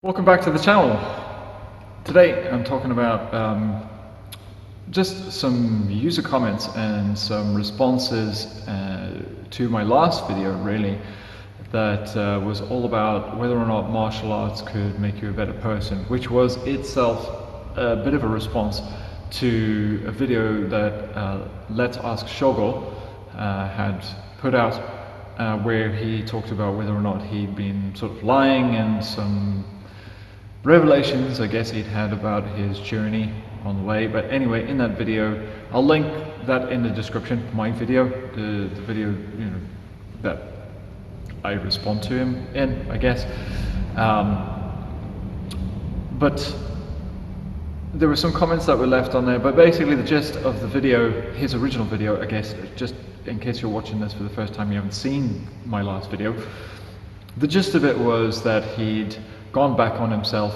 Welcome back to the channel. Today I'm talking about just some user comments and some responses to my last video, really, that was all about whether or not martial arts could make you a better person, which was itself a bit of a response to a video that Let's Ask Shogo had put out, where he talked about whether or not he'd been sort of lying and some revelations I guess he'd had about his journey on the way. But anyway, in that video, I'll link that in the description, my video, the video that I respond to him in, I guess. But there were some comments that were left on there, but basically the gist of the video, his original video, I guess, just in case you're watching this for the first time, you haven't seen my last video, the gist of it was that he'd gone back on himself,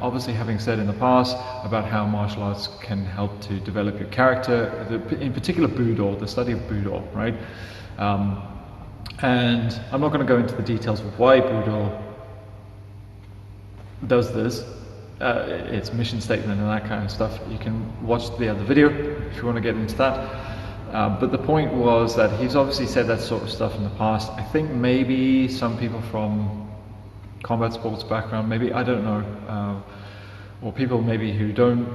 obviously having said in the past about how martial arts can help to develop your character, in particular Budo, the study of Budo, right? And I'm not going to go into the details of why Budo does this, its mission statement and that kind of stuff. You can watch the other video if you want to get into that. But the point was that he's obviously said that sort of stuff in the past. I think maybe some people from combat sports background, maybe, I don't know, or people maybe who don't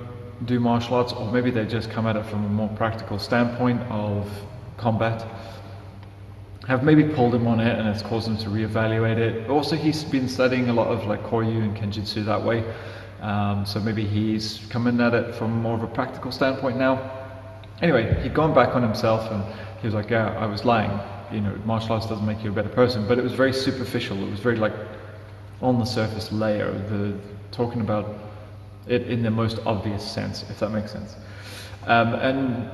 do martial arts, or maybe they just come at it from a more practical standpoint of combat, have maybe pulled him on it and it's caused him to reevaluate it. Also, he's been studying a lot of like Koryu and Kenjutsu that way, so maybe he's coming at it from more of a practical standpoint now. Anyway, he'd gone back on himself and he was like, yeah, I was lying, martial arts doesn't make you a better person. But it was very superficial, it was very like on the surface layer, talking about it in the most obvious sense, if that makes sense. And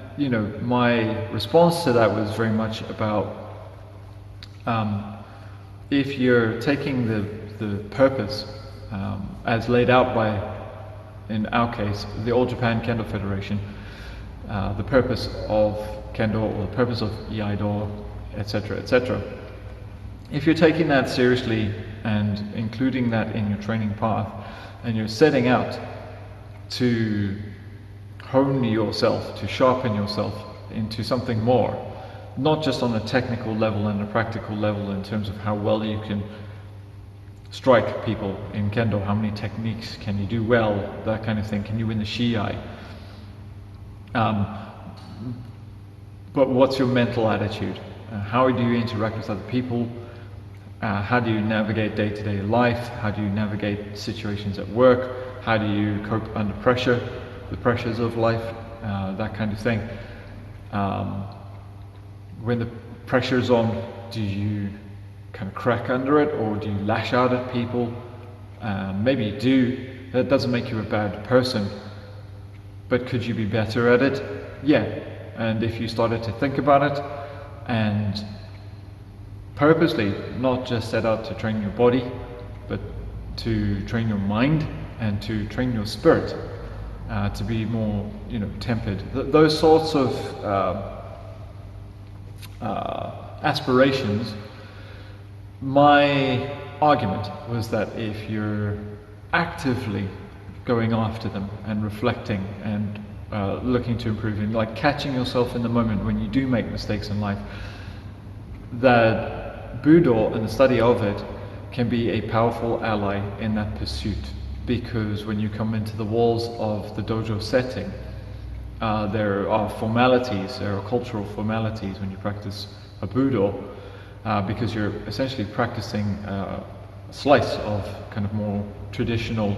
my response to that was very much about if you're taking the purpose as laid out by, in our case, the All Japan Kendo Federation, the purpose of Kendo, or the purpose of Iaido, etc., etc. If you're taking that seriously and including that in your training path, and you're setting out to hone yourself, to sharpen yourself into something more, not just on a technical level and a practical level in terms of how well you can strike people in Kendo, how many techniques can you do well, that kind of thing, can you win the Shiai? But what's your mental attitude? How do you interact with other people? How do you navigate day-to-day life? How do you navigate situations at work? How do you cope under pressure, the pressures of life, that kind of thing? When the pressure's on, do you kind of crack under it, or do you lash out at people? Maybe you do. That doesn't make you a bad person, but could you be better at it? Yeah. And if you started to think about it and purposely not just set out to train your body, but to train your mind and to train your spirit, to be more, tempered. Those sorts of aspirations. My argument was that if you're actively going after them and reflecting and looking to improve, and like catching yourself in the moment when you do make mistakes in life, that Budo and the study of it can be a powerful ally in that pursuit. Because when you come into the walls of the dojo setting, there are formalities, there are cultural formalities when you practice a Budo, because you're essentially practicing a slice of kind of more traditional,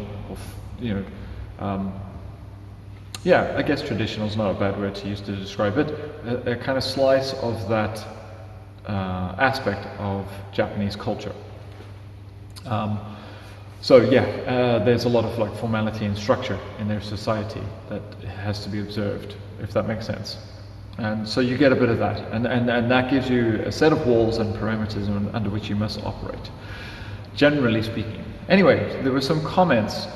yeah, I guess traditional is not a bad word to use to describe it, a kind of slice of that aspect of Japanese culture. So yeah, there's a lot of like formality and structure in their society that has to be observed, if that makes sense. And so you get a bit of that, and that gives you a set of walls and parameters under which you must operate, generally speaking. Anyway, there were some comments.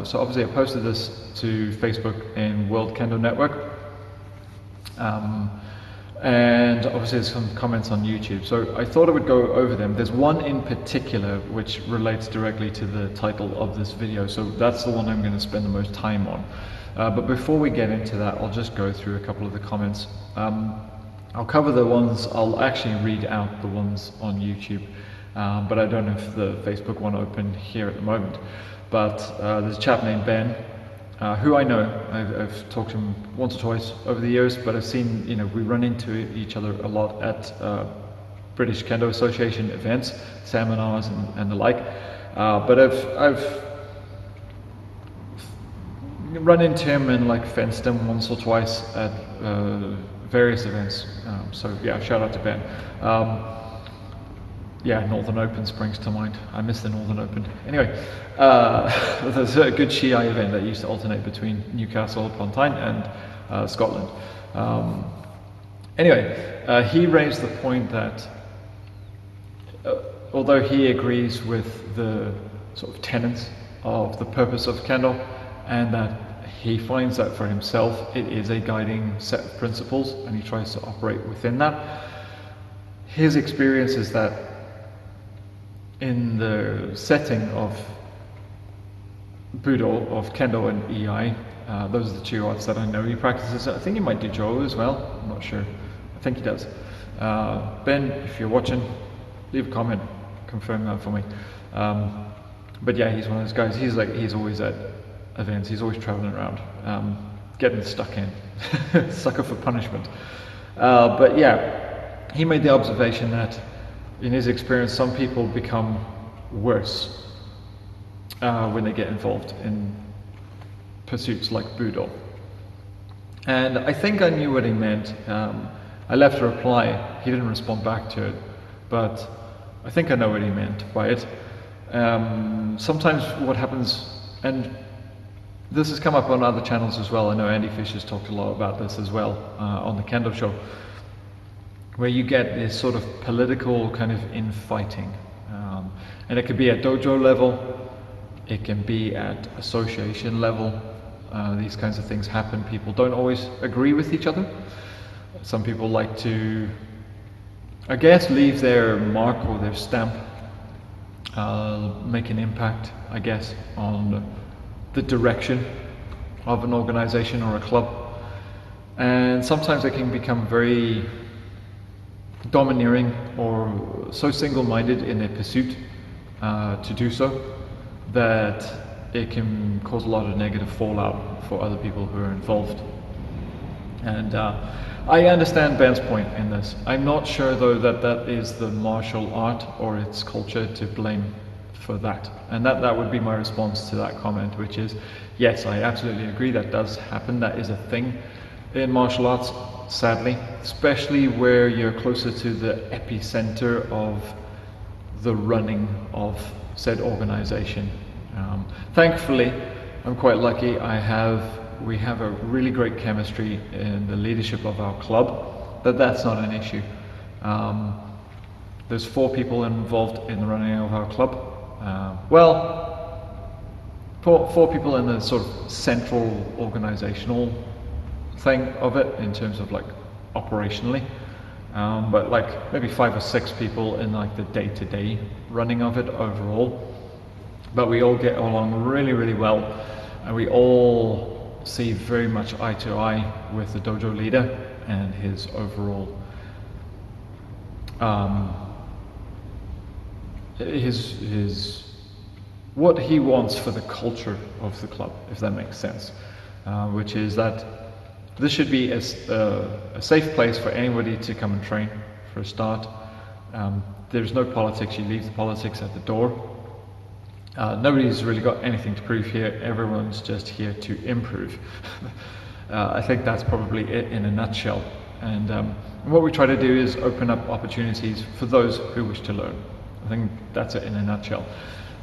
So obviously I posted this to Facebook in World Kendo Network. and obviously there's some comments on YouTube. So I thought I would go over them. There's one in particular which relates directly to the title of this video, so that's the one I'm going to spend the most time on. But before we get into that, I'll just go through a couple of the comments. I'll cover the ones, I'll actually read out the ones on YouTube, but I don't have the Facebook one open here at the moment. But there's a chap named Ben, who I know. I've talked to him once or twice over the years, but I've seen, we run into each other a lot at British Kendo Association events, seminars and the like. But I've run into him and like fenced him once or twice at various events. So yeah, shout out to Ben. Yeah, Northern Open springs to mind. I miss the Northern Open. Anyway, there's a good Shiai event that used to alternate between Newcastle upon Tyne and Scotland. Anyway, he raised the point that although he agrees with the sort of tenets of the purpose of Kendo, and that he finds that for himself it is a guiding set of principles and he tries to operate within that, his experience is that in the setting of Budo, of Kendo and Iai, those are the two arts that I know he practices. I think he might do Jo as well, I'm not sure. I think he does. Ben, if you're watching, leave a comment, confirm that for me. But yeah, he's one of those guys, he's always at events, he's always traveling around, getting stuck in, sucker for punishment. But yeah, he made the observation that in his experience, some people become worse when they get involved in pursuits like Budo. And I think I knew what he meant. I left a reply, he didn't respond back to it, but I think I know what he meant by it. Sometimes what happens, and this has come up on other channels as well, I know Andy Fisher's talked a lot about this as well on the Kendo show, where you get this sort of political kind of infighting. And it could be at dojo level, it can be at association level. These kinds of things happen. People don't always agree with each other. Some people like to, I guess, leave their mark or their stamp, make an impact, I guess, on the direction of an organization or a club. And sometimes they can become very domineering or so single-minded in their pursuit to do so that it can cause a lot of negative fallout for other people who are involved. And I understand Ben's point in this. I'm not sure though that that is the martial art or its culture to blame for that. And that would be my response to that comment, which is, yes, I absolutely agree that does happen. That is a thing in martial arts, sadly, especially where you're closer to the epicenter of the running of said organization. Thankfully, I'm quite lucky. We have a really great chemistry in the leadership of our club, but that's not an issue. There's 4 people involved in the running of our club. Four people in the sort of central organizational thing of it in terms of like operationally, but like maybe 5 or 6 people in like the day-to-day running of it overall. But we all get along really, really well, and we all see very much eye to eye with the dojo leader and his overall his what he wants for the culture of the club, if that makes sense, which is that this should be a safe place for anybody to come and train for a start. There's no politics, you leave the politics at the door. Nobody's really got anything to prove here, everyone's just here to improve. I think that's probably it in a nutshell. And what we try to do is open up opportunities for those who wish to learn. I think that's it in a nutshell.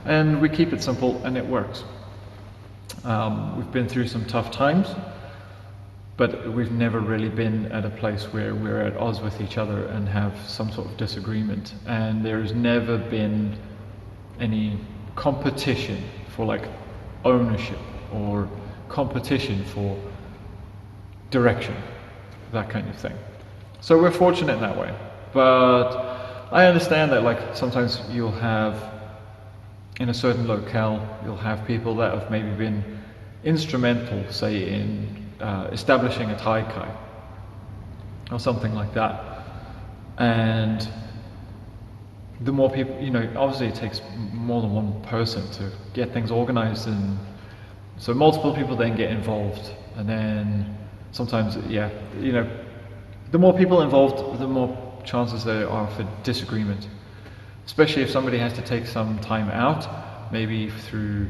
And we keep it simple and it works. We've been through some tough times, but we've never really been at a place where we're at odds with each other and have some sort of disagreement. And there's never been any competition for like ownership or competition for direction, that kind of thing. So we're fortunate in that way. But I understand that like sometimes you'll have, in a certain locale, you'll have people that have maybe been instrumental, say in establishing a taikai or something like that. And the more people, obviously it takes more than one person to get things organized, and so multiple people then get involved, and then sometimes, the more people involved, the more chances there are for disagreement, especially if somebody has to take some time out, maybe through,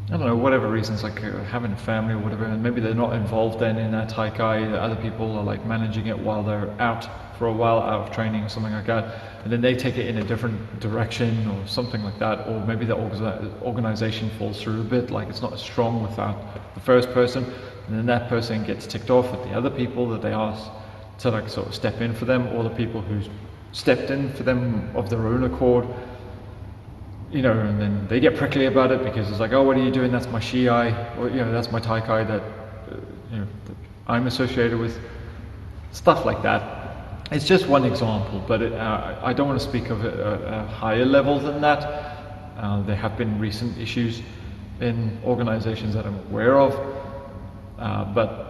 I don't know, whatever reasons, like having a family or whatever, and maybe they're not involved then in that taikai, other people are like managing it while they're out for a while, out of training or something like that, and then they take it in a different direction or something like that, or maybe the organization falls through a bit, like it's not as strong without the first person, and then that person gets ticked off with the other people that they asked to like sort of step in for them, or the people who stepped in for them of their own accord, and then they get prickly about it because it's like, oh, what are you doing? That's my shiai, or that's my taikai that that I'm associated with, stuff like that. It's just one example, but I don't want to speak of a higher level than that. There have been recent issues in organizations that I'm aware of, but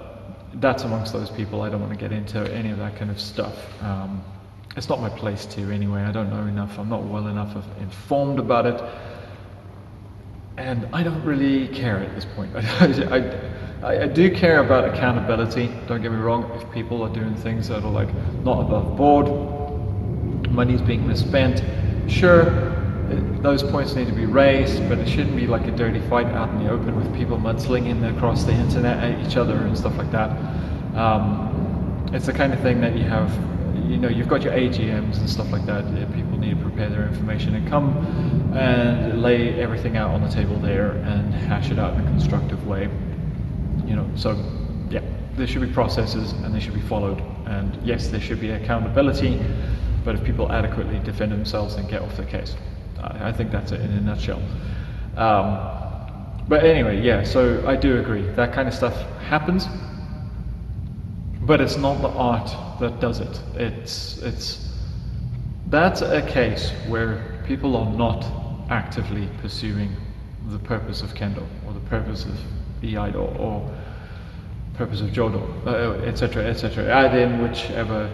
that's amongst those people. I don't want to get into any of that kind of stuff. It's not my place to anyway. I don't know enough. I'm not well enough informed about it, and I don't really care at this point. I do care about accountability, don't get me wrong. If people are doing things that are like not above board, money's being misspent, sure, those points need to be raised, but it shouldn't be like a dirty fight out in the open with people mudslinging across the internet at each other and stuff like that. It's the kind of thing that you have, you've got your AGMs and stuff like that. People need to prepare their information and come and lay everything out on the table there and hash it out in a constructive way. So yeah, there should be processes and they should be followed, and yes, there should be accountability, but if people adequately defend themselves and get off their case, I think that's it in a nutshell. But anyway, yeah, so I do agree, that kind of stuff happens, but it's not the art that does it. That's a case where people are not actively pursuing the purpose of Kendo, or the purpose of Iaido, or purpose of Jodo, etc., etc. Add in whichever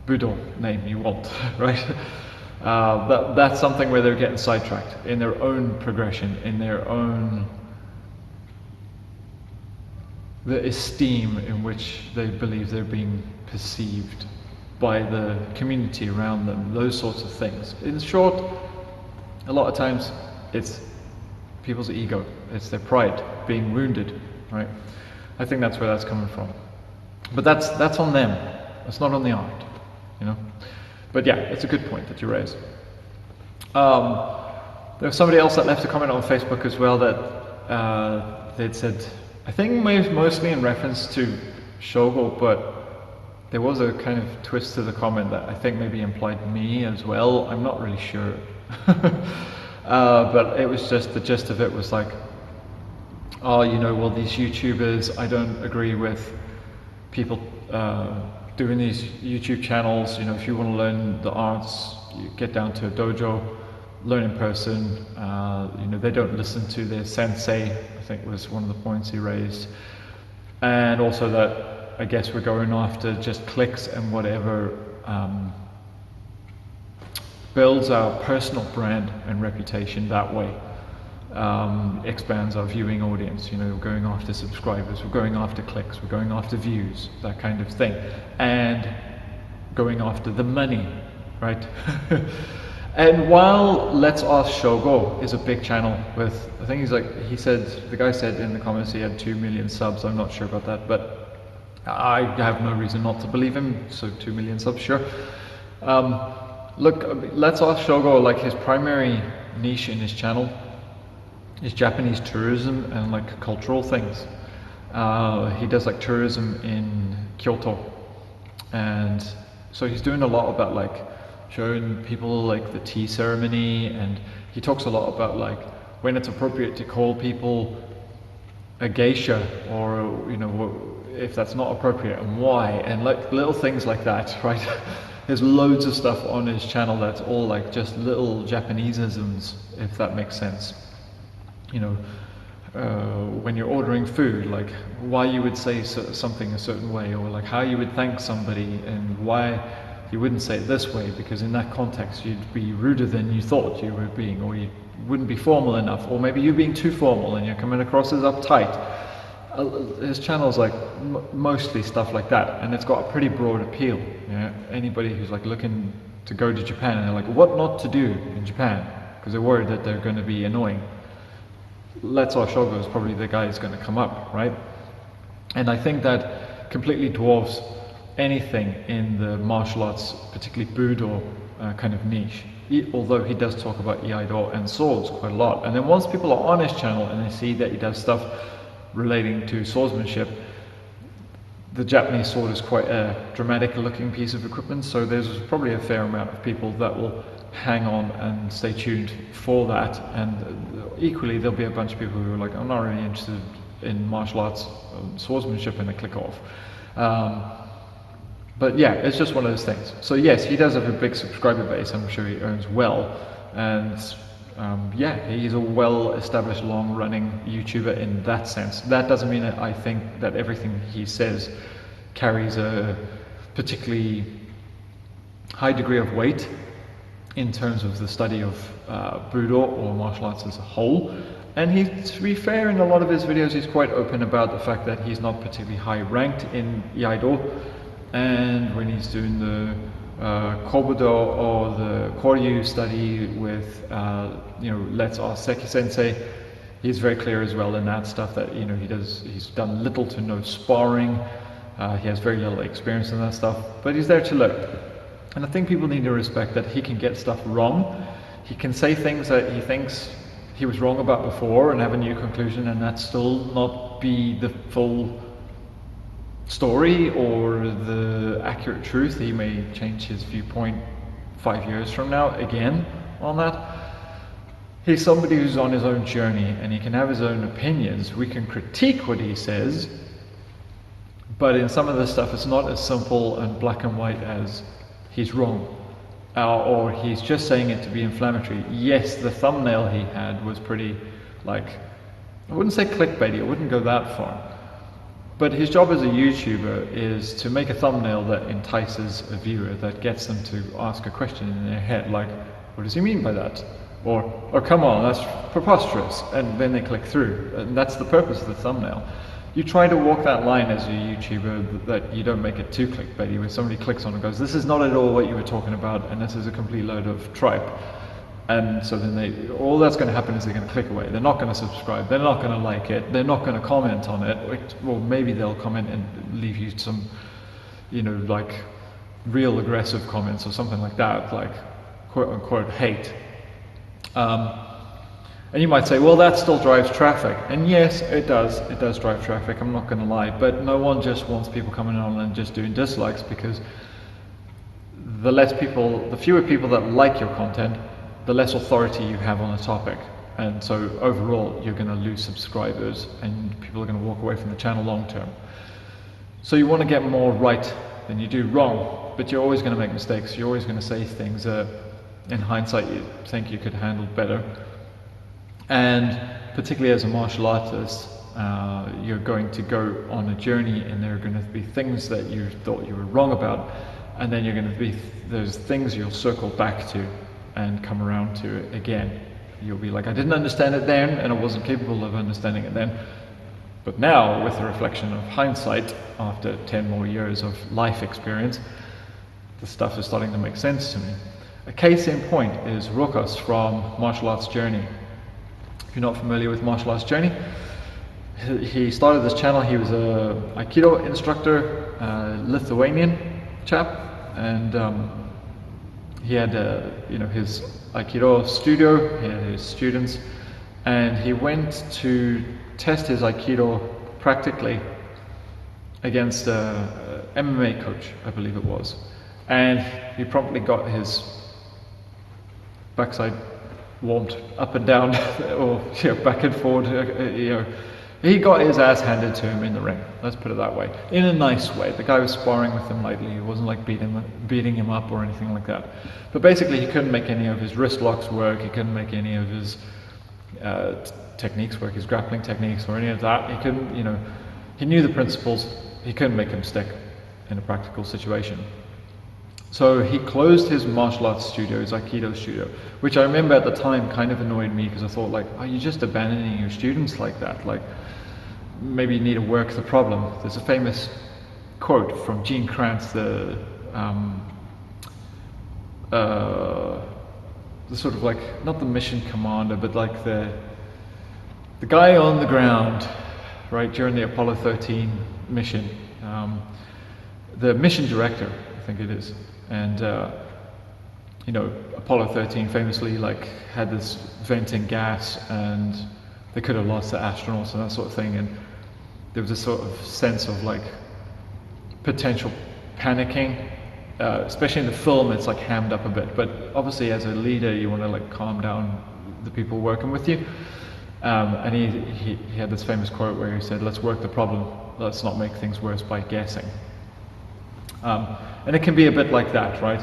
Buddha name you want, right? That's something where they're getting sidetracked in their own progression, in their own the esteem in which they believe they're being perceived by the community around them, those sorts of things. In short, a lot of times it's people's ego, it's their pride being wounded, right? I think that's where that's coming from. But that's on them. It's not on the art, But yeah, it's a good point that you raise. There was somebody else that left a comment on Facebook as well that they'd said, I think mostly in reference to Shogo, but there was a kind of twist to the comment that I think maybe implied me as well. I'm not really sure. But it was just, the gist of it was like, oh, well, these YouTubers, I don't agree with people doing these YouTube channels. If you want to learn the arts, you get down to a dojo, learn in person. They don't listen to their sensei, I think was one of the points he raised. And also that, I guess we're going after just clicks and whatever builds our personal brand and reputation that way. Expands our viewing audience, we're going after subscribers, we're going after clicks, we're going after views, that kind of thing, and going after the money, right? And while Let's Ask Shogo is a big channel with, I think the guy said in the comments he had 2 million subs, I'm not sure about that, but I have no reason not to believe him, so 2 million subs, sure. Look, Let's Ask Shogo, like his primary niche in his channel is Japanese tourism and like cultural things. He does like tourism in Kyoto, and so he's doing a lot about like showing people like the tea ceremony, and he talks a lot about like when it's appropriate to call people a geisha, or if that's not appropriate and why, and like little things like that, right? There's loads of stuff on his channel that's all like just little Japaneseisms, if that makes sense. When you're ordering food, like why you would say something a certain way, or like how you would thank somebody and why you wouldn't say it this way, because in that context you'd be ruder than you thought you were being, or you wouldn't be formal enough, or maybe you're being too formal and you're coming across as uptight. His channel's like mostly stuff like that, and it's got a pretty broad appeal. Anybody who's like looking to go to Japan and they're like, what not to do in Japan, because they're worried that they're going to be annoying, Let's Our Shogo is probably the guy who's going to come up, right? And I think that completely dwarfs anything in the martial arts, particularly Budo kind of niche. Although he does talk about Iaido and swords quite a lot. And then once people are on his channel and they see that he does stuff relating to swordsmanship, the Japanese sword is quite a dramatic looking piece of equipment, so there's probably a fair amount of people that will hang on and stay tuned for that. And equally there'll be a bunch of people who are like, I'm not really interested in martial arts swordsmanship, and they click off. But yeah, it's just one of those things. So yes, he does have a big subscriber base. I'm sure he earns well, and yeah, he's a well-established, long-running YouTuber in that sense. That doesn't mean that I think that everything he says carries a particularly high degree of weight in terms of the study of Budo or martial arts as a whole. And to be fair, in a lot of his videos he's quite open about the fact that he's not particularly high ranked in Iaido, and when he's doing the Kobudo or the Koryu study with Let's Ask Seki Sensei, he's very clear as well in that stuff that he's done little to no sparring, he has very little experience in that stuff, but he's there to learn. And I think people need to respect that he can get stuff wrong. He can say things that he thinks he was wrong about before and have a new conclusion, and that still not be the full story or the accurate truth. He may change his viewpoint 5 years from now again on that. He's somebody who's on his own journey, and he can have his own opinions. We can critique what he says, but in some of the stuff it's not as simple and black and white as he's wrong, or he's just saying it to be inflammatory. Yes, the thumbnail he had was pretty, like, I wouldn't say clickbaity, I wouldn't go that far, but his job as a YouTuber is to make a thumbnail that entices a viewer, that gets them to ask a question in their head, like, what does he mean by that? Or, oh come on, that's preposterous, and then they click through. And that's the purpose of the thumbnail. You try to walk that line as a YouTuber, that you don't make it too clickbaity, where somebody clicks on and goes, this is not at all what you were talking about, and this is a complete load of tripe. And so then all that's going to happen is they're going to click away. They're not going to subscribe, they're not going to like it, they're not going to comment on it, or maybe they'll comment and leave you some, like real aggressive comments or something like that, like quote unquote hate. And you might say, well, that still drives traffic. And yes, it does drive traffic, I'm not going to lie, but no one just wants people coming on and just doing dislikes, because the fewer people that like your content, the less authority you have on a topic. And so overall, you're going to lose subscribers and people are going to walk away from the channel long term. So you want to get more right than you do wrong, but you're always going to make mistakes. You're always going to say things that in hindsight you think you could handle better. And particularly as a martial artist, you're going to go on a journey, and there are going to be things that you thought you were wrong about, and then there's things you'll circle back to and come around to it again. You'll be like, I didn't understand it then, and I wasn't capable of understanding it then, but now with the reflection of hindsight, after 10 more years of life experience, the stuff is starting to make sense to me. A case in point is Rokos from Martial Arts Journey. If you're not familiar with Martial Arts Journey, he started this channel. He was a Aikido instructor, Lithuanian chap, and he had his Aikido studio. He had his students, and he went to test his Aikido practically against an MMA coach, I believe it was, and he promptly got his backside warmed up and down, or back and forward, He got his ass handed to him in the ring, let's put it that way, in a nice way. The guy was sparring with him lightly, it wasn't like beating him up or anything like that. But basically he couldn't make any of his wrist locks work, he couldn't make any of his techniques work, his grappling techniques or any of that. He couldn't, you know, he knew the principles, he couldn't make them stick in a practical situation. So he closed his martial arts studio, his Aikido studio, which I remember at the time kind of annoyed me because I thought, like, are you just abandoning your students like that? Like, maybe you need to work the problem. There's a famous quote from Gene Kranz, the sort of like, not the mission commander, but like the guy on the ground, right, during the Apollo 13 mission, the mission director, I think it is. And you know, Apollo 13 famously like had this venting gas, and they could have lost the astronauts and that sort of thing. And there was a sort of sense of like potential panicking, especially in the film. It's like hammed up a bit, but obviously as a leader, you want to like calm down the people working with you. And he had this famous quote where he said, "Let's work the problem. Let's not make things worse by guessing." And it can be a bit like that, right?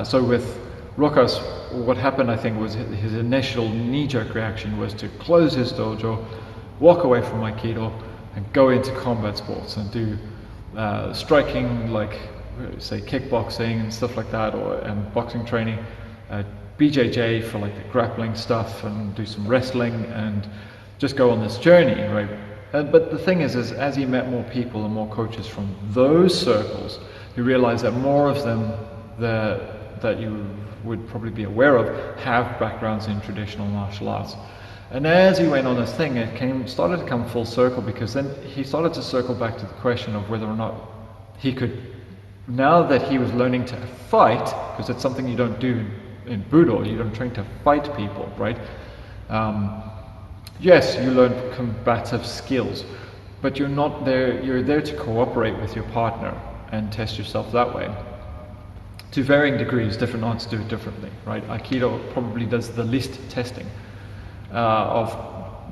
So with Rokas, what happened, I think, was his initial knee-jerk reaction was to close his dojo, walk away from Aikido, and go into combat sports and do striking, like say kickboxing and stuff like that, and boxing training, BJJ for like the grappling stuff, and do some wrestling and just go on this journey, right? But the thing is as he met more people and more coaches from those circles, he realized that more of them that you would probably be aware of have backgrounds in traditional martial arts. And as he went on this thing, it started to come full circle, because then he started to circle back to the question of whether or not he could, now that he was learning to fight, because it's something you don't do in Budo, you don't train to fight people, right? Yes, you learn combative skills, but you're there to cooperate with your partner and test yourself that way. To varying degrees, different arts do it differently, right? Aikido probably does the least testing of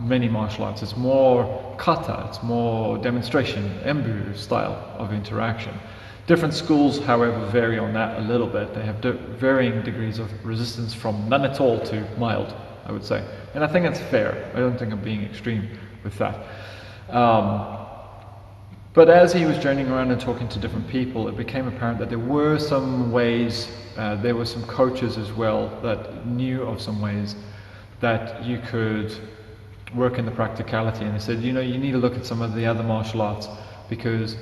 many martial arts. It's more kata, it's more demonstration, embu style of interaction. Different schools, however, vary on that a little bit. They have varying degrees of resistance, from none at all to mild, I would say. And I think that's fair. I don't think I'm being extreme with that. But as he was journeying around and talking to different people, it became apparent that there were some ways, there were some coaches as well that knew of some ways that you could work in the practicality. And they said, you know, you need to look at some of the other martial arts, because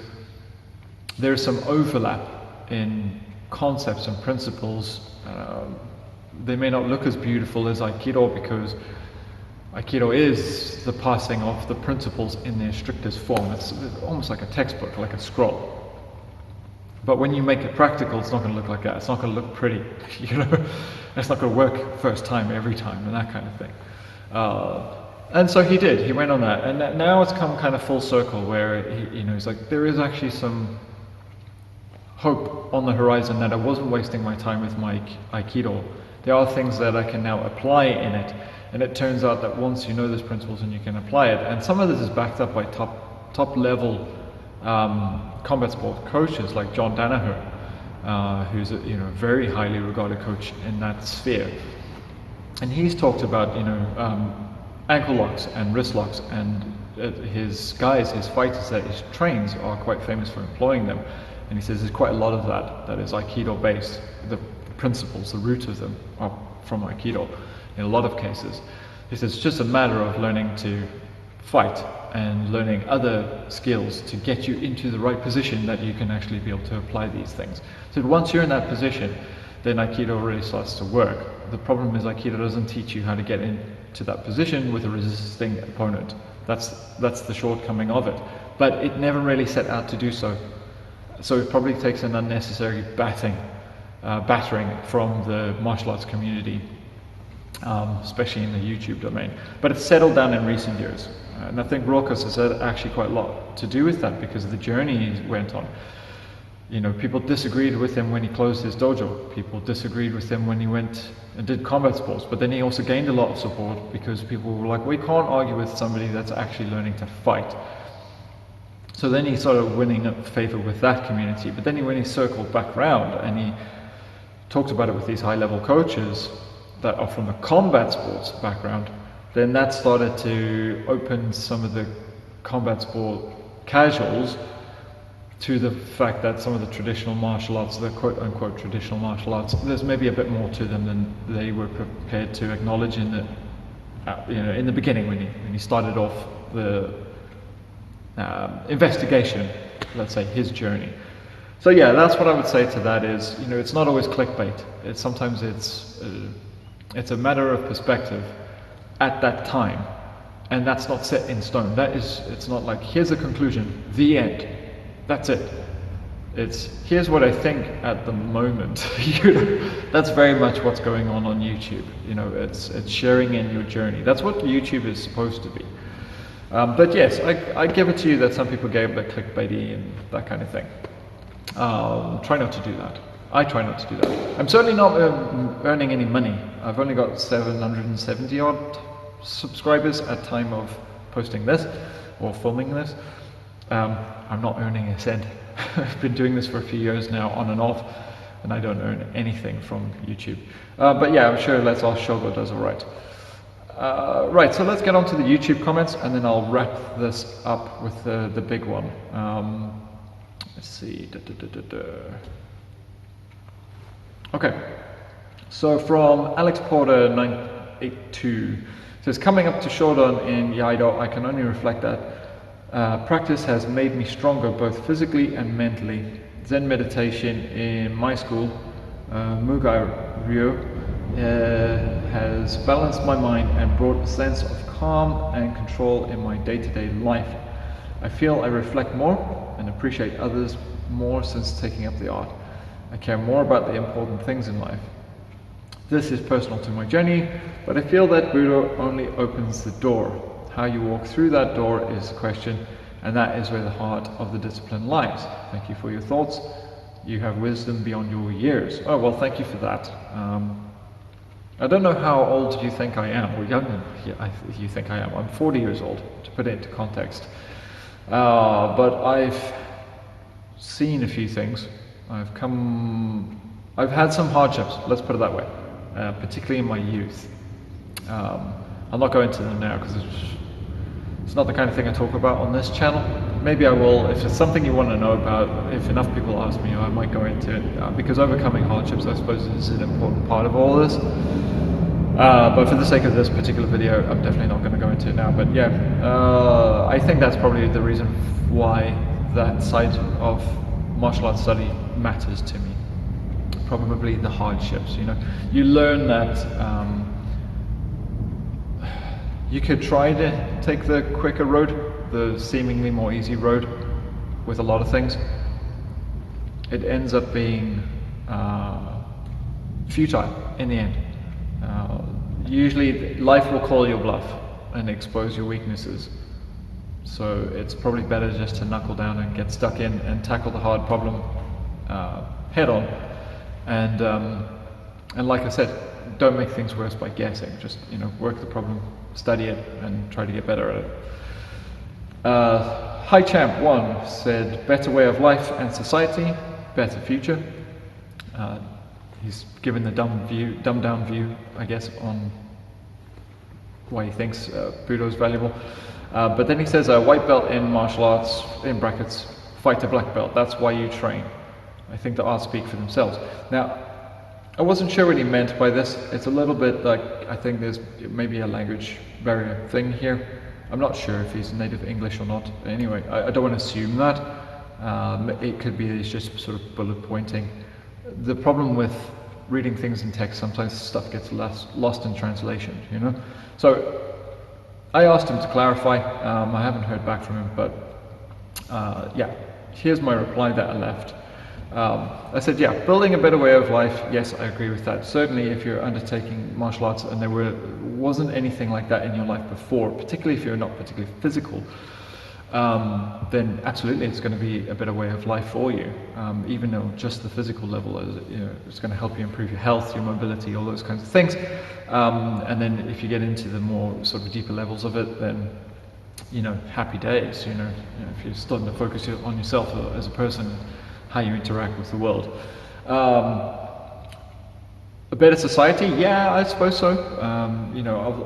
there's some overlap in concepts and principles. They may not look as beautiful as Aikido, because Aikido is the passing of the principles in their strictest form. It's almost like a textbook, like a scroll. But when you make it practical, it's not going to look like that. It's not going to look pretty, you know. It's not going to work first time, every time, and that kind of thing. And so he did. He went on that, and now it's come kind of full circle, where he's like, there is actually some hope on the horizon that I wasn't wasting my time with my Aikido. There are things that I can now apply in it. And it turns out that once you know those principles and you can apply it, and some of this is backed up by top level combat sport coaches like John Danaher, who's a very highly regarded coach in that sphere. And he's talked about ankle locks and wrist locks, and his fighters that he trains are quite famous for employing them. And he says there's quite a lot of that is Aikido based. The principles, the root of them are from Aikido in a lot of cases. He says it's just a matter of learning to fight and learning other skills to get you into the right position that you can actually be able to apply these things. So once you're in that position, then Aikido really starts to work. The problem is Aikido doesn't teach you how to get into that position with a resisting opponent. That's the shortcoming of it. But it never really set out to do so. So it probably takes an unnecessary battering from the martial arts community, especially in the YouTube domain. But it's settled down in recent years. And I think Rokas has had actually quite a lot to do with that, because of the journey he went on. You know, people disagreed with him when he closed his dojo. People disagreed with him when he went and did combat sports. But then he also gained a lot of support because people were like, we can't argue with somebody that's actually learning to fight. So then he started winning favor with that community. But then when he circled back around and he talked about it with these high-level coaches that are from a combat sports background, then that started to open some of the combat sport casuals to the fact that some of the traditional martial arts, the quote-unquote traditional martial arts, there's maybe a bit more to them than they were prepared to acknowledge in the, in the beginning when he started off the investigation, let's say, his journey. So yeah, that's what I would say to that is, it's not always clickbait. Sometimes it's a matter of perspective at that time, and that's not set in stone. It's not like, here's a conclusion, the end. That's it. It's, here's what I think at the moment. That's very much what's going on YouTube. It's sharing in your journey. That's what YouTube is supposed to be. But yes, I give it to you that some people get a bit clickbaity and that kind of thing. Try not to do that. I try not to do that. I'm certainly not earning any money. I've only got 770 odd subscribers at time of posting this or filming this. I'm not earning a cent. I've been doing this for a few years now, on and off, and I don't earn anything from YouTube. But yeah, I'm sure Let's Ask Shogo does all right. Right, so let's get on to the YouTube comments, and then I'll wrap this up with the big one. Let's see. Okay, so from Alex Porter 982 says, coming up to Shodan in Iaido, I can only reflect that practice has made me stronger both physically and mentally. Zen meditation in my school, Mugai Ryo, has balanced my mind and brought a sense of calm and control in my day-to-day life. I feel I reflect more and appreciate others more since taking up the art. I care more about the important things in life. This is personal to my journey, but I feel that Buddha only opens the door. How you walk through that door is the question, and that is where the heart of the discipline lies. Thank you for your thoughts. You have wisdom beyond your years. Oh, well, thank you for that. I don't know how old you think I am, or younger you think I am. I'm 40 years old, to put it into context. But I've seen a few things. I've had some hardships, let's put it that way, particularly in my youth. I'll not go into them now because it's not the kind of thing I talk about on this channel. Maybe I will, if it's something you want to know about, if enough people ask me, I might go into it, because overcoming hardships, I suppose, is an important part of all this. But for the sake of this particular video, I'm definitely not going to go into it now. But yeah, I think that's probably the reason why that side of martial arts study matters to me. Probably the hardships, You learn that you could try to take the quicker road, the seemingly more easy road with a lot of things. It ends up being futile in the end. Usually life will call your bluff and expose your weaknesses. So it's probably better just to knuckle down and get stuck in and tackle the hard problem head on. And like I said, don't make things worse by guessing. Just work the problem, study it, and try to get better at it. Hi Champ 1 said, better way of life and society, better future. He's given the dumbed down view, I guess, on why he thinks Budo is valuable. But then he says, a white belt in martial arts, in brackets, fighter black belt, that's why you train. I think the arts speak for themselves. Now, I wasn't sure what he meant by this. It's a little bit like, I think there's maybe a language barrier thing here. I'm not sure if he's native English or not. Anyway, I don't want to assume that. It could be he's just sort of bullet pointing. The problem with reading things in text, sometimes stuff gets lost in translation, So I asked him to clarify. I haven't heard back from him, but yeah, here's my reply that I left. I said, yeah, building a better way of life, yes, I agree with that. Certainly if you're undertaking martial arts and there wasn't anything like that in your life before, particularly if you're not particularly physical, then absolutely it's going to be a better way of life for you. Even though just the physical level is, it's going to help you improve your health, your mobility, all those kinds of things. And then if you get into the more sort of deeper levels of it, then happy days. If you're starting to focus on yourself as a person, how you interact with the world. A better society? Yeah, I suppose so.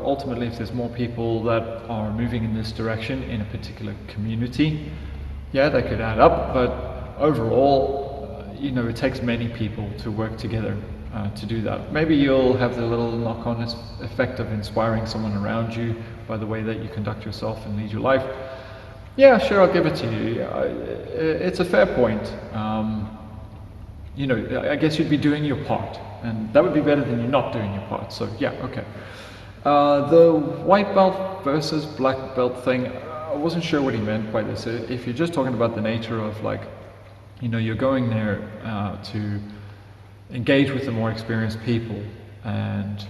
Ultimately, if there's more people that are moving in this direction in a particular community, yeah, they could add up. But overall, it takes many people to work together to do that. Maybe you'll have the little knock-on effect of inspiring someone around you by the way that you conduct yourself and lead your life. Yeah, sure, I'll give it to you. It's a fair point. I guess you'd be doing your part, and that would be better than you not doing your part. So yeah, okay. The white belt versus black belt thing, I wasn't sure what he meant by this. If you're just talking about the nature of you're going there to engage with the more experienced people and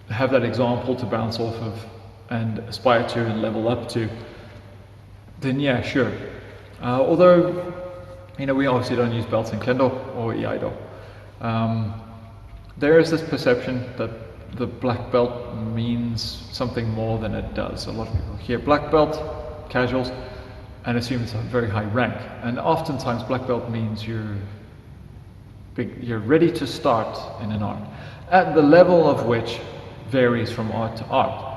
have that example to bounce off of and aspire to and level up to, then yeah, sure. Although, we obviously don't use belts in Kendo or Iaido. There is this perception that the black belt means something more than it does. A lot of people hear black belt, casuals, and assume it's a very high rank. And oftentimes black belt means you're ready to start in an art, at the level of which varies from art to art.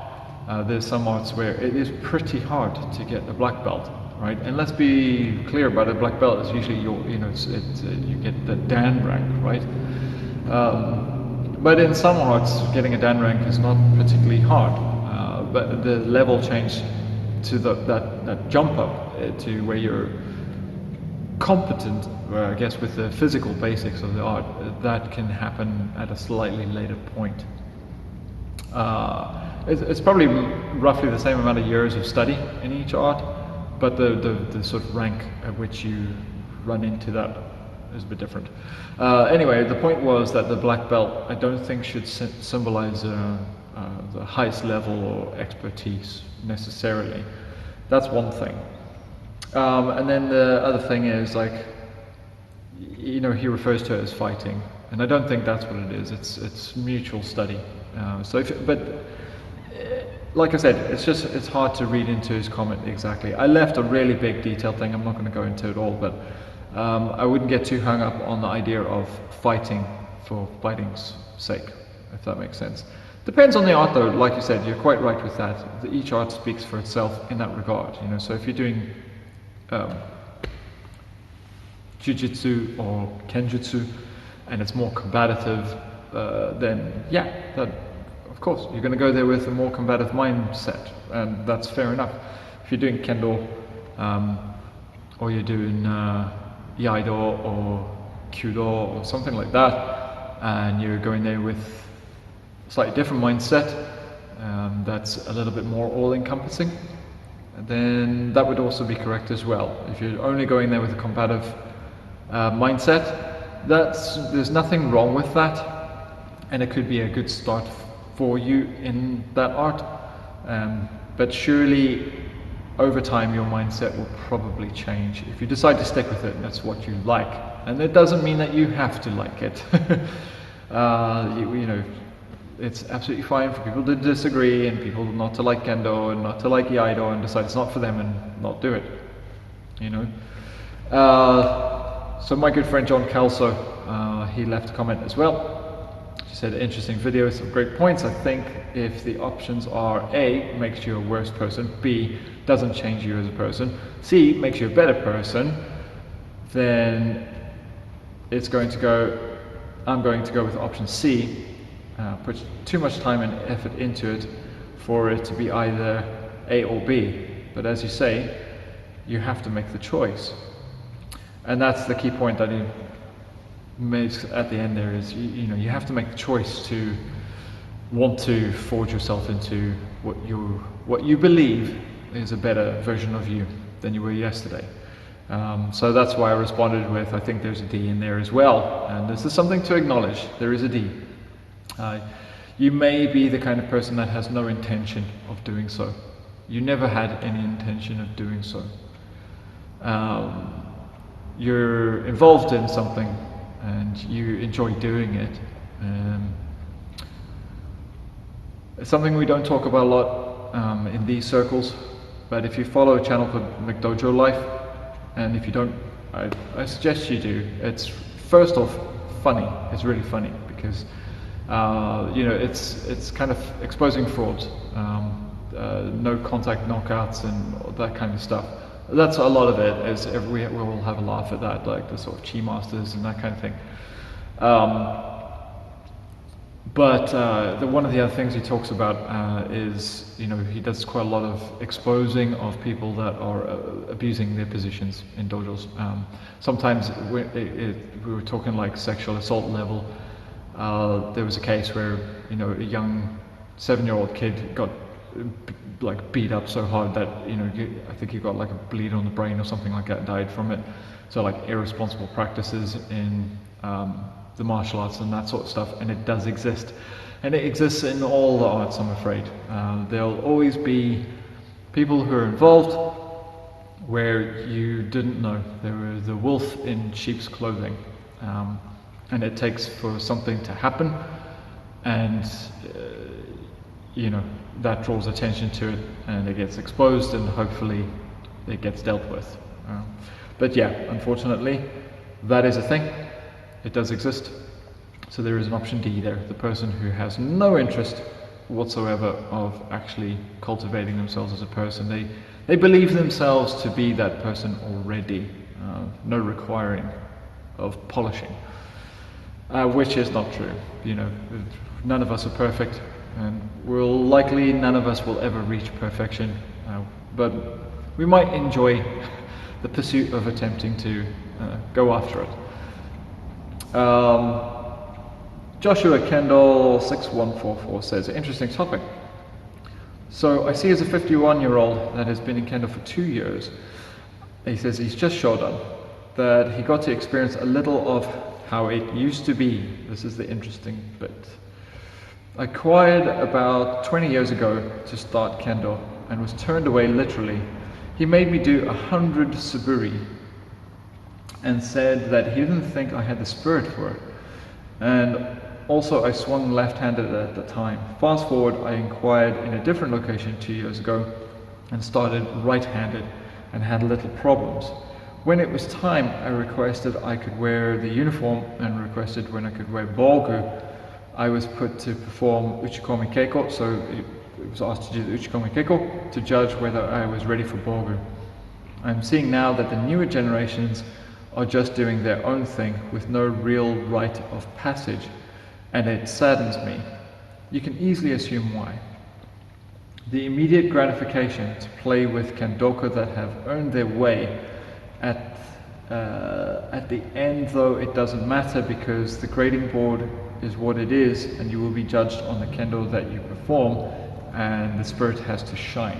There's some arts where it is pretty hard to get a black belt, right? And let's be clear about it, black belt is usually you get the Dan rank, right? But in some arts, getting a Dan rank is not particularly hard. But the level change to that jump up to where you're competent, I guess, with the physical basics of the art, that can happen at a slightly later point. It's probably roughly the same amount of years of study in each art, but the sort of rank at which you run into that is a bit different. Anyway, the point was that the black belt, I don't think should symbolize the highest level or expertise necessarily. That's one thing. And then the other thing is he refers to it as fighting, and I don't think that's what it is. It's mutual study. Like I said, it's hard to read into his comment exactly. I left a really big detailed thing. I'm not going to go into it all, but I wouldn't get too hung up on the idea of fighting for fighting's sake, if that makes sense. Depends on the art, though. Like you said, you're quite right with that. Each art speaks for itself in that regard. So if you're doing jiu-jitsu or kenjutsu and it's more combative, then yeah, of course you're going to go there with a more combative mindset, and that's fair enough. If you're doing Kendo or you're doing Iaido or Kyudo or something like that, and you're going there with a slightly different mindset that's a little bit more all-encompassing, then that would also be correct as well. If you're only going there with a combative mindset, there's nothing wrong with that, and it could be a good start for you in that art. But surely over time your mindset will probably change. If you decide to stick with it, that's what you like, and it doesn't mean that you have to like it. It's absolutely fine for people to disagree and people not to like Kendo and not to like Iaido and decide it's not for them and not do it. So my good friend John Kelso, he left a comment as well. He said, interesting video, some great points. I think if the options are A, makes you a worse person, B, doesn't change you as a person, C, makes you a better person, then I'm going to go with option C. Put too much time and effort into it for it to be either A or B. But as you say, you have to make the choice. And that's the key point that he makes at the end there is, you have to make the choice to want to forge yourself into what you believe is a better version of you than you were yesterday. So that's why I responded with, I think there's a D in there as well. And this is something to acknowledge, there is a D. You may be the kind of person that has no intention of doing so. You never had any intention of doing so. You're involved in something and you enjoy doing it. It's something we don't talk about a lot in these circles, but if you follow a channel called McDojo Life, and if you don't, I suggest you do. It's first off funny. It's really funny because it's kind of exposing frauds, no contact knockouts and that kind of stuff. That's a lot of it. Is we will have a laugh at that, like the sort of chi masters and that kind of thing. But one of the other things he talks about is, he does quite a lot of exposing of people that are abusing their positions in dojos. Sometimes we were talking like sexual assault level. There was a case where, a young 7-year-old kid got like beat up so hard that, I think he got like a bleed on the brain or something like that, died from it. So like irresponsible practices in the martial arts and that sort of stuff, and it does exist, and it exists in all the arts, I'm afraid. There'll always be people who are involved where you didn't know. They were the wolf in sheep's clothing, and it takes for something to happen, and that draws attention to it, and it gets exposed, and hopefully it gets dealt with. But yeah, unfortunately, that is a thing. It does exist. So there is an option D there, the person who has no interest whatsoever of actually cultivating themselves as a person. They believe themselves to be that person already, no requiring of polishing, which is not true. None of us are perfect, and none of us will ever reach perfection, but we might enjoy the pursuit of attempting to go after it. Joshua Kendo 6144 says, interesting topic. So I see as a 51-year-old that has been in Kendo for 2 years, he says he's just Shodan, that he got to experience a little of how it used to be. This is the interesting bit. I acquired about 20 years ago to start Kendo and was turned away literally. He made me do 100 suburi and said that he didn't think I had the spirit for it. And also I swung left-handed at the time. Fast forward, I inquired in a different location 2 years ago and started right-handed and had little problems. When it was time, I requested I could wear the uniform and requested when I could wear bogu. I was put to perform uchikomi keiko, so it was asked to do the uchikomi keiko to judge whether I was ready for bogu. I'm seeing now that the newer generations are just doing their own thing with no real rite of passage, and it saddens me. You can easily assume why. The immediate gratification to play with kendoka that have earned their way. At the end, though, it doesn't matter because the grading board is what it is, and you will be judged on the kendo that you perform, and the spirit has to shine.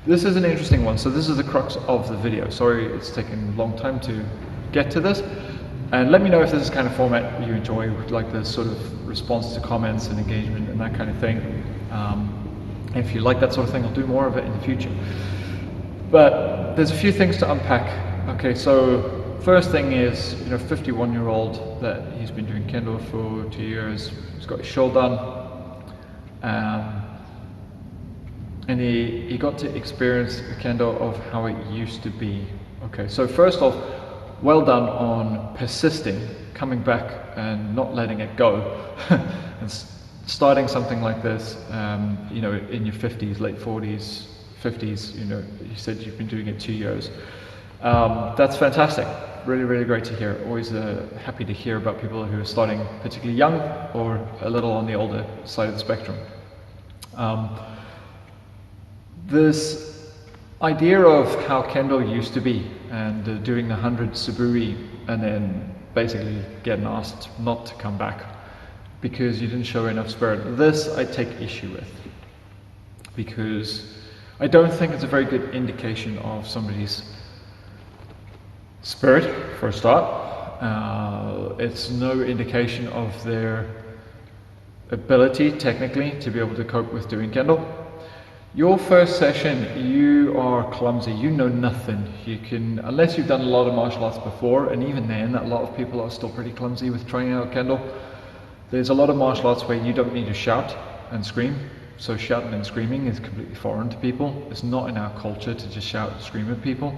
This is an interesting one. So this is the crux of the video. Sorry it's taken a long time to get to this, and let me know if this is the kind of format you enjoy, like the sort of response to comments and engagement and that kind of thing. If you like that sort of thing, I'll do more of it in the future. But there's a few things to unpack. Okay, so first thing is, 51-year-old that he's been doing Kendo for 2 years. He's got his Shodan, and he got to experience the Kendo of how it used to be. Okay, so first off, well done on persisting, coming back and not letting it go, and starting something like this, in your 50s, late 40s, 50s, you said you've been doing it 2 years. That's fantastic. Really, really great to hear. Always happy to hear about people who are starting particularly young or a little on the older side of the spectrum. This idea of how Kendo used to be and doing the 100 suburi and then basically getting asked not to come back because you didn't show enough spirit. This I take issue with because I don't think it's a very good indication of somebody's spirit, for a start. It's no indication of their ability, technically, to be able to cope with doing Kendo. Your first session, you are clumsy, you know nothing. You can, unless you've done a lot of martial arts before, and even then, a lot of people are still pretty clumsy with trying out Kendo. There's a lot of martial arts where you don't need to shout and scream. So shouting and screaming is completely foreign to people. It's not in our culture to just shout and scream at people.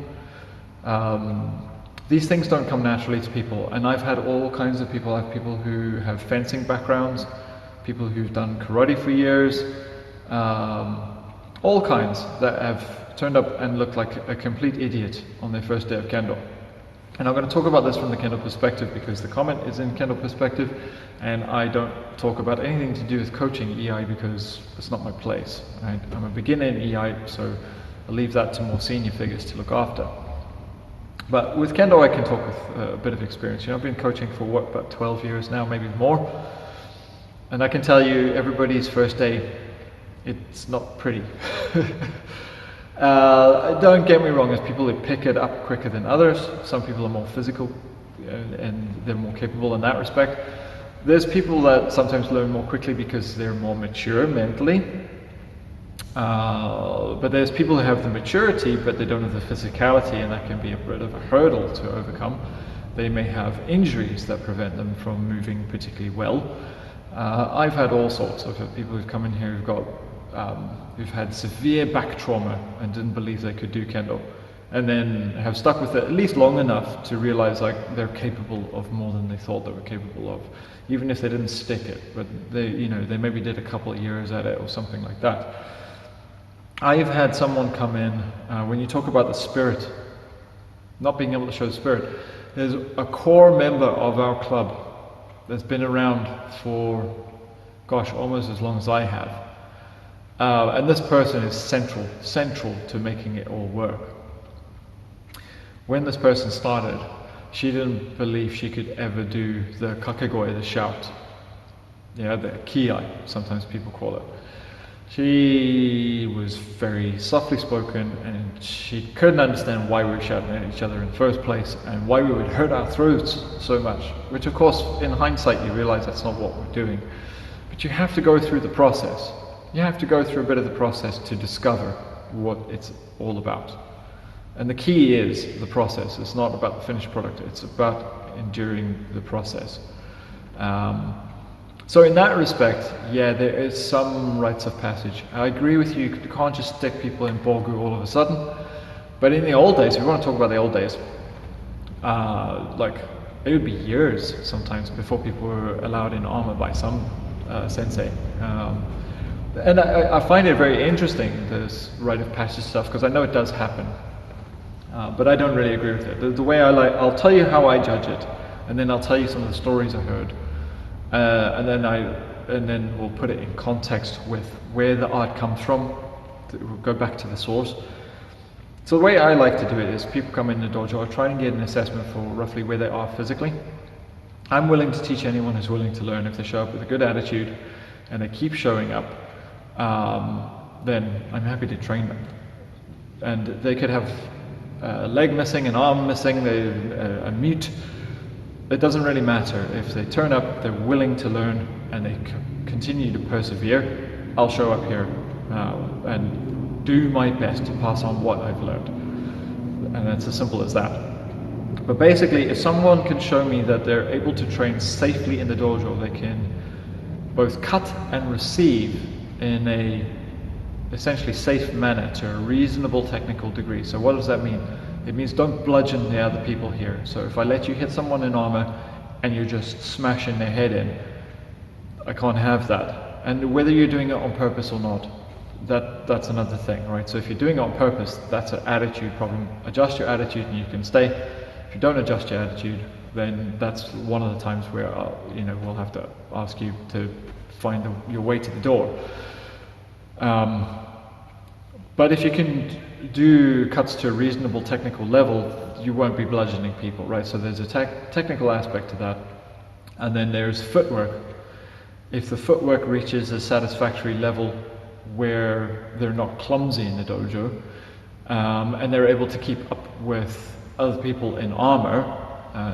These things don't come naturally to people, and I've had all kinds of people. I have people who have fencing backgrounds, people who've done karate for years, all kinds that have turned up and looked like a complete idiot on their first day of Kendo. And I'm going to talk about this from the Kendo perspective because the comment is in Kendo perspective, and I don't talk about anything to do with coaching EI because it's not my place. Right? I'm a beginner in EI, so I'll leave that to more senior figures to look after. But with Kendo I can talk with a bit of experience. You know, I've been coaching for what, about 12 years now, maybe more. And I can tell you everybody's first day, it's not pretty. Don't get me wrong, there's people who pick it up quicker than others. Some people are more physical and they're more capable in that respect. There's people that sometimes learn more quickly because they're more mature mentally. But there's people who have the maturity but they don't have the physicality, and that can be a bit of a hurdle to overcome. They may have injuries that prevent them from moving particularly well. I've had all sorts. I've had people who've come in here who've had severe back trauma and didn't believe they could do Kendo, and then have stuck with it at least long enough to realize like they're capable of more than they thought they were capable of, even if they didn't stick it, but they maybe did a couple of years at it or something like that. I've had someone come in, when you talk about the spirit, not being able to show the spirit, there's a core member of our club that's been around for, gosh, almost as long as I have. And this person is central to making it all work. When this person started, she didn't believe she could ever do the kakegoi, the shout. Yeah, the kiai, sometimes people call it. She was very softly spoken, and she couldn't understand why we were shouting at each other in the first place and why we would hurt our throats so much, which of course in hindsight you realize that's not what we're doing. But you have to go through the process. You have to go through a bit of the process to discover what it's all about. And the key is the process. It's not about the finished product, it's about enduring the process. So in that respect, yeah, there is some rites of passage. I agree with you, you can't just stick people in Borgu all of a sudden. But in the old days, if we want to talk about the old days, like it would be years sometimes before people were allowed in armor by some sensei. And I find it very interesting, this rite of passage stuff, because I know it does happen. But I don't really agree with it. The way I'll tell you how I judge it, and then I'll tell you some of the stories I heard. And then we'll put it in context with where the art comes from. We'll go back to the source. So the way I like to do it is people come in the dojo, I try and get an assessment for roughly where they are physically. I'm willing to teach anyone who's willing to learn. If they show up with a good attitude and they keep showing up, then I'm happy to train them. And they could have a leg missing, an arm missing, a mute. It doesn't really matter. If they turn up, they're willing to learn, and they continue to persevere, I'll show up here and do my best to pass on what I've learned. And it's as simple as that. But basically, if someone can show me that they're able to train safely in the dojo, they can both cut and receive in a essentially safe manner to a reasonable technical degree. So what does that mean? It means don't bludgeon the other people here. So if I let you hit someone in armor and you're just smashing their head in, I can't have that. And whether you're doing it on purpose or not, that's another thing, right? So if you're doing it on purpose, that's an attitude problem. Adjust your attitude and you can stay. If you don't adjust your attitude, then that's one of the times where we'll have to ask you to find your way to the door. But if you can do cuts to a reasonable technical level, you won't be bludgeoning people, right? So there's a technical aspect to that. And then there's footwork. If the footwork reaches a satisfactory level where they're not clumsy in the dojo, and they're able to keep up with other people in armor,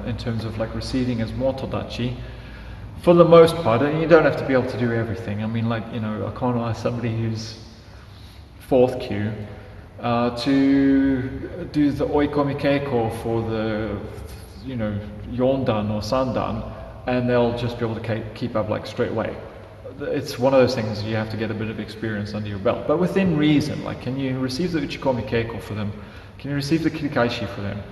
in terms of like receiving as motodachi, for the most part, and you don't have to be able to do everything. I mean, I can't ask somebody who's fourth cue to do the oikomi keiko for the, yondan or sandan, and they'll just be able to keep up like straight away. It's one of those things you have to get a bit of experience under your belt, but within reason. Like, can you receive the uchikomi keiko for them? Can you receive the kirikaishi for them?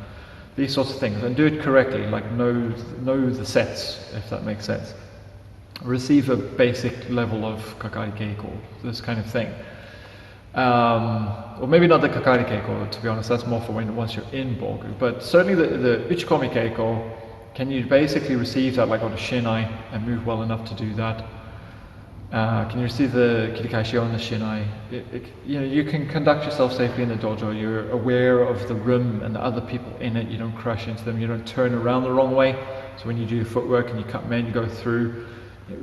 These sorts of things, and do it correctly. Like, know the sets, if that makes sense. Receive a basic level of kakari keiko, this kind of thing. Or maybe not the kakari keiko, to be honest. That's more for once you're in bogu. But certainly the uchikomi keiko, can you basically receive that like on a shinai and move well enough to do that? Can you receive the kirikaishi on the shinai? You can conduct yourself safely in the dojo. You're aware of the room and the other people in it. You don't crash into them. You don't turn around the wrong way. So when you do your footwork and you cut men, you go through.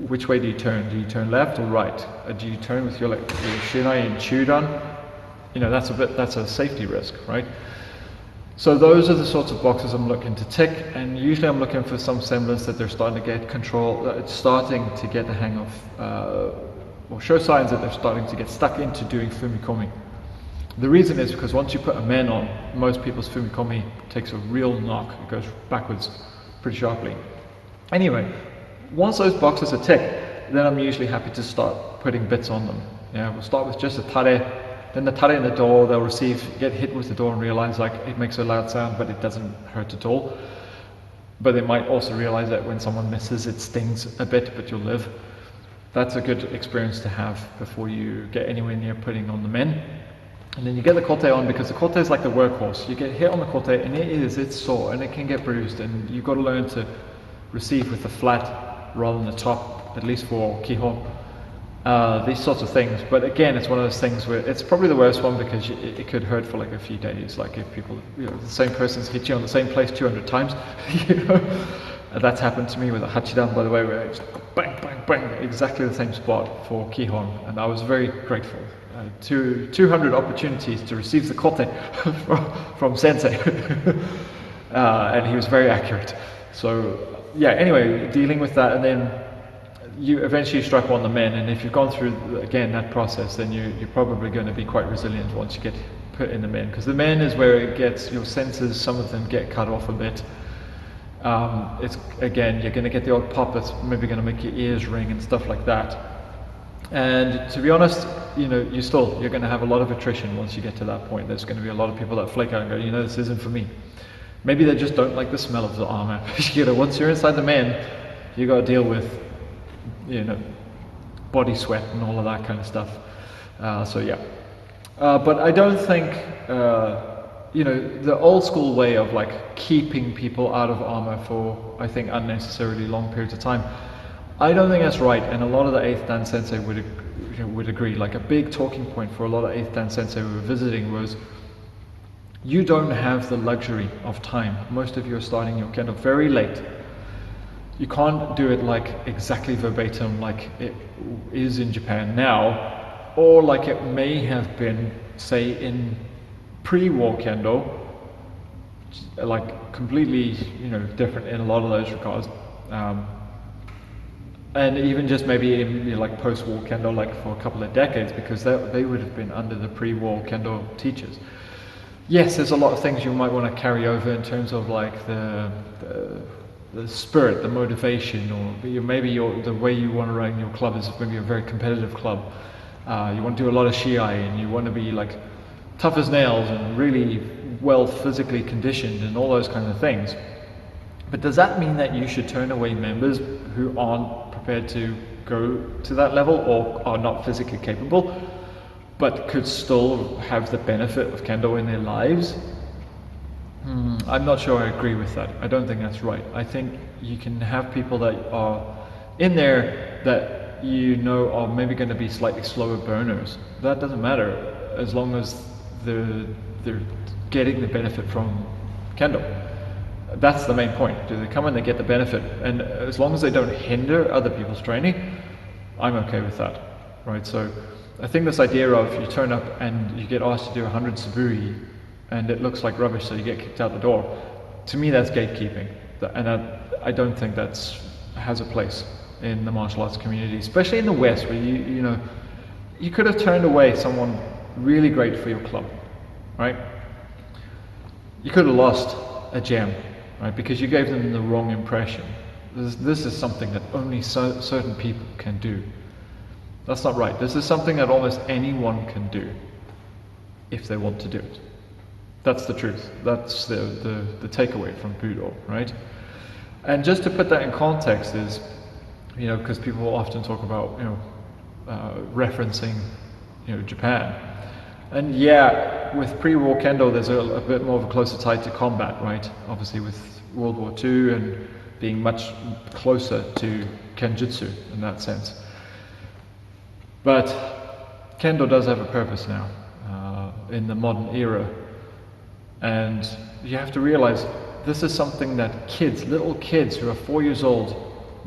Which way do you turn? Do you turn left or right? Do you turn with your shinai and chudan? That's a safety risk, right? So those are the sorts of boxes I'm looking to tick, and usually I'm looking for some semblance that they're starting to get control, it's starting to get the hang of, or show signs that they're starting to get stuck into doing fumikomi. The reason is because once you put a men on, most people's fumikomi takes a real knock. It goes backwards pretty sharply. Anyway, once those boxes are ticked, then I'm usually happy to start putting bits on them. We'll start with just a tare. Then the tare in the door, they'll get hit with the door and realize like it makes a loud sound, but it doesn't hurt at all. But they might also realize that when someone misses, it stings a bit, but you'll live. That's a good experience to have before you get anywhere near putting on the men. And then you get the kote on, because the kote is like the workhorse. You get hit on the kote and it's sore and it can get bruised, and you've got to learn to receive with the flat rather than the top, at least for kihon. These sorts of things, but again, it's one of those things where it's probably the worst one because it could hurt for like a few days. Like if people, the same person's hit you on the same place 200 times, That's happened to me with a hachidan, by the way, where it's bang, bang, bang, exactly the same spot for kihon, and I was very grateful. 200 opportunities to receive the kote from sensei, and he was very accurate. So yeah, anyway, dealing with that, and then you eventually strike on the men, and if you've gone through again that process, then you're probably going to be quite resilient once you get put in the men, because the men is where it gets your senses, some of them get cut off a bit. It's again, you're going to get the odd pop that's maybe going to make your ears ring and stuff like that. And to be honest, you're going to have a lot of attrition once you get to that point. There's going to be a lot of people that flake out and go, this isn't for me. Maybe they just don't like the smell of the armor. Once you're inside the men, you got to deal with, body sweat and all of that kind of stuff. So yeah, but I don't think, the old school way of like keeping people out of armor for, I think, unnecessarily long periods of time, I don't think that's right, and a lot of the 8th Dan sensei would agree. Like a big talking point for a lot of 8th Dan sensei we were visiting was, you don't have the luxury of time. Most of you are starting your kendo very late. You can't do it like exactly verbatim like it is in Japan now, or like it may have been, say, in pre-war kendo, like completely, different in a lot of those regards. And even just maybe in like post-war kendo, like for a couple of decades, because they would have been under the pre-war kendo teachers. Yes, there's a lot of things you might want to carry over in terms of like the spirit, the motivation, or maybe the way you want to run your club is maybe a very competitive club. You want to do a lot of shiai, and you want to be like tough as nails and really well physically conditioned and all those kinds of things. But does that mean that you should turn away members who aren't prepared to go to that level or are not physically capable, but could still have the benefit of kendo in their lives? I'm not sure I agree with that. I don't think that's right. I think you can have people that are in there that are maybe going to be slightly slower burners. That doesn't matter as long as they're getting the benefit from kendo. That's the main point. Do they come and they get the benefit? And as long as they don't hinder other people's training, I'm okay with that, right? So I think this idea of you turn up and you get asked to do 100 suburi and it looks like rubbish, so you get kicked out the door. To me, that's gatekeeping, and I don't think that's has a place in the martial arts community, especially in the West, where you could have turned away someone really great for your club, right? You could have lost a gem, right? Because you gave them the wrong impression. This is something that only certain people can do. That's not right. This is something that almost anyone can do if they want to do it. That's the truth. That's the takeaway from Budo, right? And just to put that in context is, you know, because people often talk about, you know, referencing, you know, Japan. And yeah, with pre-war Kendo, there's a bit more of a closer tie to combat, right? Obviously with World War II and being much closer to Kenjutsu in that sense. But Kendo does have a purpose now in the modern era. And you have to realize this is something that kids, little kids who are 4 years old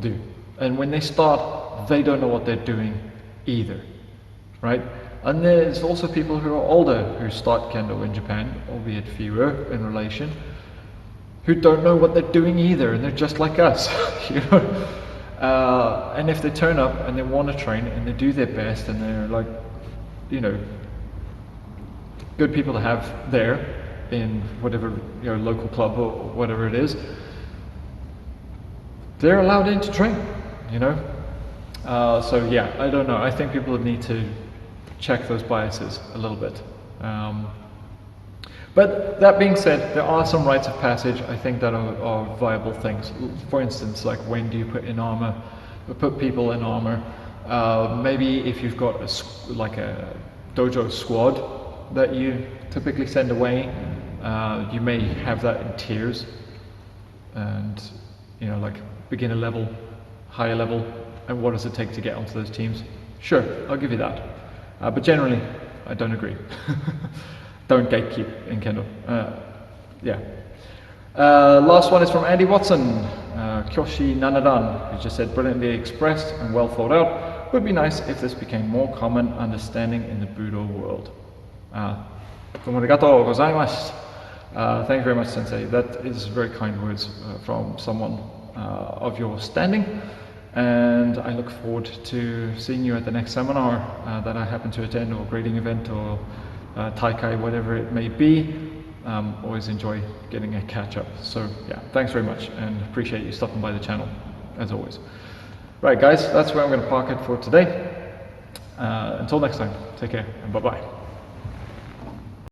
do. And when they start, they don't know what they're doing either, right? And there's also people who are older who start Kendo in Japan, albeit fewer in relation, who don't know what they're doing either, and they're just like us, you know? And if they turn up and they want to train and they do their best and they're like, you know, good people to have there in whatever, you know, local club or whatever it is, they're allowed in to train, you know? So yeah, I don't know. I think people need to check those biases a little bit. But that being said, there are some rites of passage I think that are viable things. For instance, like when do you put people in armor? Maybe if you've got like a dojo squad that you typically send away, you may have that in tiers, and you know, like beginner level, higher level, and what does it take to get onto those teams? Sure, I'll give you that. But generally, I don't agree. Don't gatekeep in Kendo. Yeah. Last one is from Andy Watson, Kyoshi Nanadan, who just said, brilliantly expressed and well thought out. Would be nice if this became more common understanding in the Budo world. Domo arigatou gozaimasu. Thank you very much, Sensei. That is very kind words from someone of your standing. And I look forward to seeing you at the next seminar that I happen to attend, or grading event, or Taikai, whatever it may be. Always enjoy getting a catch up. So yeah, thanks very much and appreciate you stopping by the channel as always. Right guys, that's where I'm going to park it for today. Until next time, take care and bye bye.